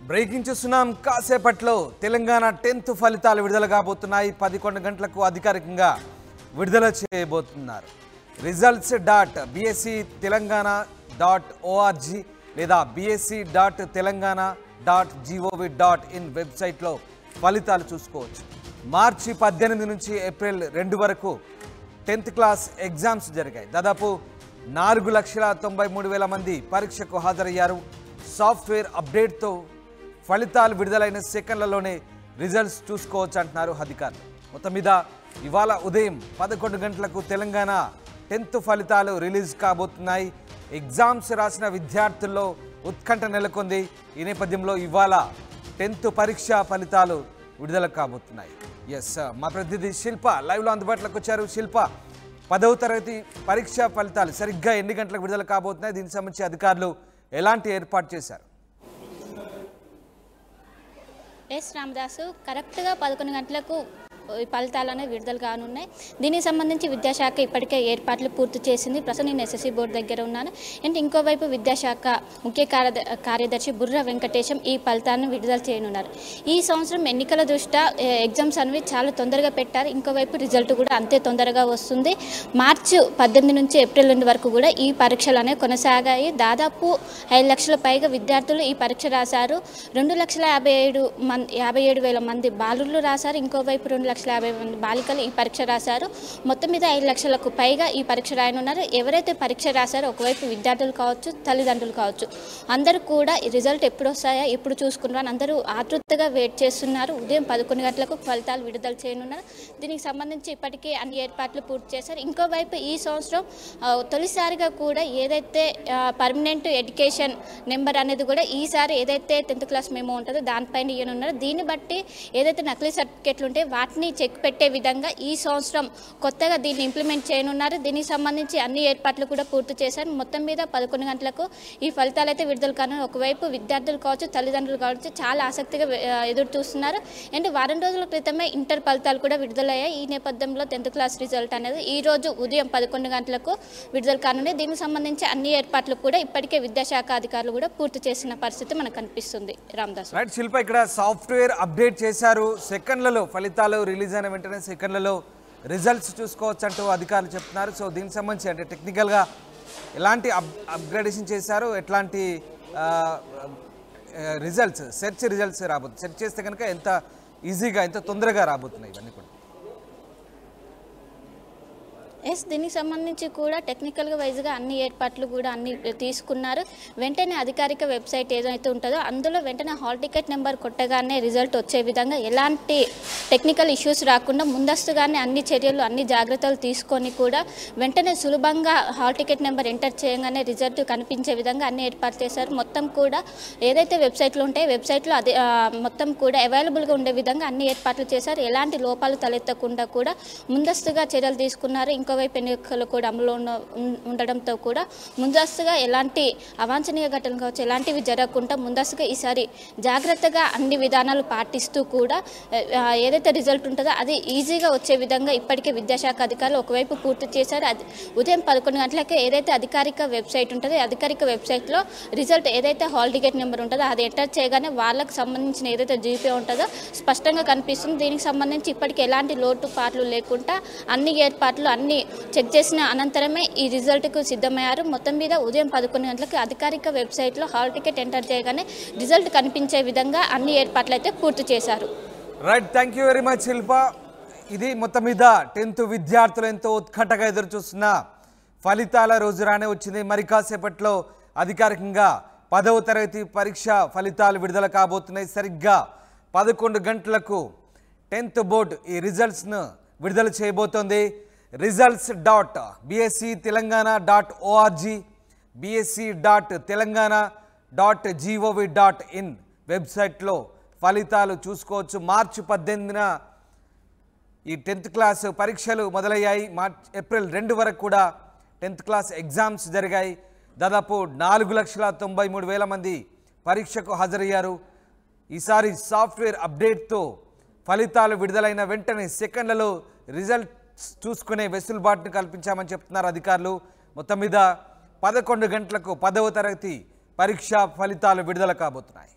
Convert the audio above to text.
Breaking చూస్తున్నాం కాసేపట్లో Telangana 10th ఫలితాలు విడుదల కాబోతున్నాయి 11 గంటలకు అధికారికంగా విడుదల చేయబోతున్నారు results.bsctelangana.org లేదా bsc.telangana.gov.in వెబ్సైట్లో ఫలితాలు చూసుకోవచ్చు మార్చి 18 నుంచి ఏప్రిల్ 2 వరకు 10th క్లాస్ ఎగ్జామ్స్ జరిగాయి దాదాపు 4,93,000 మంది పరీక్షకు హాజరయ్యారు సాఫ్ట్వేర్ అప్డేట్తో ఫలితాలు విడుదలైన సెకండ్లలోనే రిజల్ట్స్ చూసుకోవచ్చు అంటున్నారు అధికారులు మొత్తం మీద ఇవాళ ఉదయం 11 గంటలకు తెలంగాణ 10th ఫలితాలు రిలీజ్ కాబోతున్నాయి ఎగ్జామ్స్ రాసిన విద్యార్థుల్లో ఉత్కంఠ నెలకొంది ఈ నేపథ్యంలో ఇవాళ 10th పరీక్ష ఫలితాలు విడుదల కాబోతున్నాయి మా ప్రతినిధి శిల్ప లైవ్లో అందుబాటులోకి వచ్చారు శిల్ప 10వ తరగతి పరీక్ష ఫలితాలు సరిగ్గా ఎన్ని గంటలకు విడుదల కాబోతున్నాయి దీనికి సంబంధించి అధికారులు ఎలాంటి ఏర్పాటు చేశారు ఎస్ రామదాసు కరెక్ట్గా 11 గంటలకు ఫలితాలనే విడుదల కానున్నాయి దీనికి సంబంధించి విద్యాశాఖ ఇప్పటికే ఏర్పాట్లు పూర్తి చేసింది ప్రస్తుతం నేను ఎస్ఎస్సి బోర్డు దగ్గర ఉన్నాను అండ్ ఇంకోవైపు విద్యాశాఖ ముఖ్య కార్యదర్శి బుర్ర వెంకటేశం ఈ ఫలితాలను విడుదల చేయనున్నారు ఈ సంవత్సరం ఎన్నికల దృష్ట్యా ఎగ్జామ్స్ అనేవి చాలా తొందరగా పెట్టారు ఇంకోవైపు రిజల్ట్ కూడా అంతే తొందరగా వస్తుంది మార్చి 18 నుంచి ఏప్రిల్ 2 వరకు కూడా ఈ పరీక్షలు అనేవి కొనసాగాయి దాదాపు 5 లక్షల పైగా విద్యార్థులు ఈ పరీక్ష రాశారు 2,57,000 మంది బాలురు రాశారు ఇంకోవైపు 2,50,000 మంది బాలికలు ఈ పరీక్ష రాశారు మొత్తం మీద 5 లక్షలకు పైగా ఈ పరీక్ష రాయనున్నారు ఎవరైతే పరీక్ష రాశారో ఒకవైపు విద్యార్థులు కావచ్చు తల్లిదండ్రులు కావచ్చు అందరూ కూడా ఈ రిజల్ట్ ఎప్పుడు వస్తాయా ఎప్పుడు చూసుకుంటారని అందరూ ఆతృతగా వెయిట్ చేస్తున్నారు ఉదయం 11 గంటలకు ఫలితాలు విడుదల చేయనున్నారు దీనికి సంబంధించి ఇప్పటికే అన్ని ఏర్పాట్లు పూర్తి చేశారు ఇంకోవైపు ఈ సంవత్సరం తొలిసారిగా కూడా ఏదైతే పర్మనెంట్ ఎడ్యుకేషన్ నెంబర్ అనేది కూడా ఈసారి ఏదైతే 10th క్లాస్ మెమో ఉంటుందో దానిపైన ఇవ్వనున్నారు దీన్ని బట్టి ఏదైతే నకిలీ సర్టిఫికేట్లు ఉంటే వాటిని చెక్ పెట్టే విధంగా ఈ సంవత్సరం కొత్తగా దీన్ని ఇంప్లిమెంట్ చేయనున్నారు దీనికి సంబంధించి అన్ని ఏర్పాట్లు కూడా పూర్తి చేశారు మొత్తం మీద 11 గంటలకు ఈ ఫలితాలు అయితే విడుదల కానున్నాయి ఒకవైపు విద్యార్థులు కావచ్చు తల్లిదండ్రులు కావచ్చు చాలా ఆసక్తిగా ఎదురు చూస్తున్నారు అండ్ వారం రోజుల క్రితమే ఇంటర్ ఫలితాలు కూడా విడుదలయ్యాయి ఈ నేపథ్యంలో 10th క్లాస్ రిజల్ట్ అనేది ఈ రోజు ఉదయం 11 గంటలకు విడుదల కానున్నాయి దీనికి సంబంధించి అన్ని ఏర్పాట్లు కూడా ఇప్పటికే విద్యాశాఖ అధికారులు కూడా పూర్తి చేసిన పరిస్థితి మనకు కనిపిస్తుంది రామదాస్ రైట్ శిల్ప ఇక్కడ సాఫ్ట్వేర్ అప్డేట్ చేశారు సెకండ్లలో ఫలితాలు రిలీజ్ అయిన వెంటనే సెకండ్లలో రిజల్ట్స్ చూసుకోవచ్చు అంటూ అధికారులు చెప్తున్నారు సో దీనికి సంబంధించి అంటే టెక్నికల్గా ఎలాంటి అప్గ్రేడేషన్ చేశారు ఎట్లాంటి రిజల్ట్స్ సెర్చ్ రిజల్ట్స్ రాబోతుంది సెర్చ్ చేస్తే కనుక ఎంత ఈజీగా ఎంత తొందరగా రాబోతున్నాయి ఇవన్నీ కూడా ఎస్ దీనికి సంబంధించి కూడా టెక్నికల్గా వైజ్గా అన్ని ఏర్పాట్లు కూడా అన్ని తీసుకున్నారు వెంటనే అధికారిక వెబ్సైట్ ఏదైతే ఉంటుందో అందులో వెంటనే హాల్ టికెట్ నెంబర్ కొట్టగానే రిజల్ట్ వచ్చే విధంగా ఎలాంటి టెక్నికల్ ఇష్యూస్ రాకుండా ముందస్తుగానే అన్ని చర్యలు అన్ని జాగ్రత్తలు తీసుకొని కూడా వెంటనే సులభంగా హాల్ టికెట్ నెంబర్ ఎంటర్ చేయగానే రిజల్ట్ కనిపించే విధంగా అన్ని ఏర్పాటు చేశారు మొత్తం కూడా ఏదైతే వెబ్సైట్లు ఉంటాయో వెబ్సైట్లో అది మొత్తం కూడా అవైలబుల్గా ఉండే విధంగా అన్ని ఏర్పాట్లు చేశారు ఎలాంటి లోపాలు తలెత్తకుండా కూడా ముందస్తుగా చర్యలు తీసుకున్నారు ఇంకోవైపు ఎన్నికలు కూడా అమలు ఉండడంతో కూడా ముందస్తుగా ఎలాంటి అవాంఛనీయ ఘటనలు కావచ్చు ఎలాంటివి జరగకుండా ముందస్తుగా ఈసారి జాగ్రత్తగా అన్ని విధానాలు పాటిస్తూ కూడా ఏదైతే రిజల్ట్ ఉంటుందో అది ఈజీగా వచ్చే విధంగా ఇప్పటికే విద్యాశాఖ అధికారులు ఒకవైపు పూర్తి చేశారు అది ఉదయం 11 గంటలకే ఏదైతే అధికారిక వెబ్సైట్ ఉంటుందో అధికారిక వెబ్సైట్లో రిజల్ట్ ఏదైతే హాల్ టికెట్ నెంబర్ ఉంటుందో అది ఎంటర్ చేయగానే వాళ్ళకి సంబంధించిన ఏదైతే జీపీ ఉంటుందో స్పష్టంగా కనిపిస్తుంది దీనికి సంబంధించి ఇప్పటికీ ఎలాంటి లోటుపాట్లు లేకుండా అన్ని ఏర్పాట్లు అన్ని చెక్ చేసిన అనంతరమే ఈ రిజల్ట్కు సిద్ధమయ్యారు మొత్తం మీద ఉదయం 11 గంటలకు అధికారిక వెబ్సైట్లో హాల్ టికెట్ ఎంటర్ చేయగానే రిజల్ట్ కనిపించే విధంగా అన్ని ఏర్పాట్లు అయితే పూర్తి చేశారు right thank you very much Shilpa ఇది మొత్తం మీద 10th విద్యార్థులు ఎంతో ఉత్కంఠగా ఎదురు చూస్తున్న ఫలితాల రోజు రానే వచ్చింది మరి కాసేపట్లో అధికారికంగా 10వ తరగతి పరీక్ష ఫలితాలు విడుదల కాబోతున్నాయి సరిగ్గా 11 గంటలకు 10th బోర్డు ఈ రిజల్ట్స్ను విడుదల చేయబోతోంది results.bsctelangana.org bsc.telangana.gov.in వెబ్సైట్లో ఫలితాలు చూసుకోవచ్చు మార్చి 18న ఈ 10th క్లాస్ పరీక్షలు మొదలయ్యాయి ఏప్రిల్ 2 వరకు కూడా 10th క్లాస్ ఎగ్జామ్స్ జరిగాయి దాదాపు 4,93,000 మంది పరీక్షకు హాజరయ్యారు ఈసారి సాఫ్ట్వేర్ అప్డేట్తో ఫలితాలు విడుదలైన వెంటనే సెకండ్లలో రిజల్ట్ చూసుకునే వెసులుబాటును కల్పించామని చెప్తున్నారు అధికారులు మొత్తం మీద 11 గంటలకు 10వ తరగతి పరీక్ష ఫలితాలు విడుదల కాబోతున్నాయి.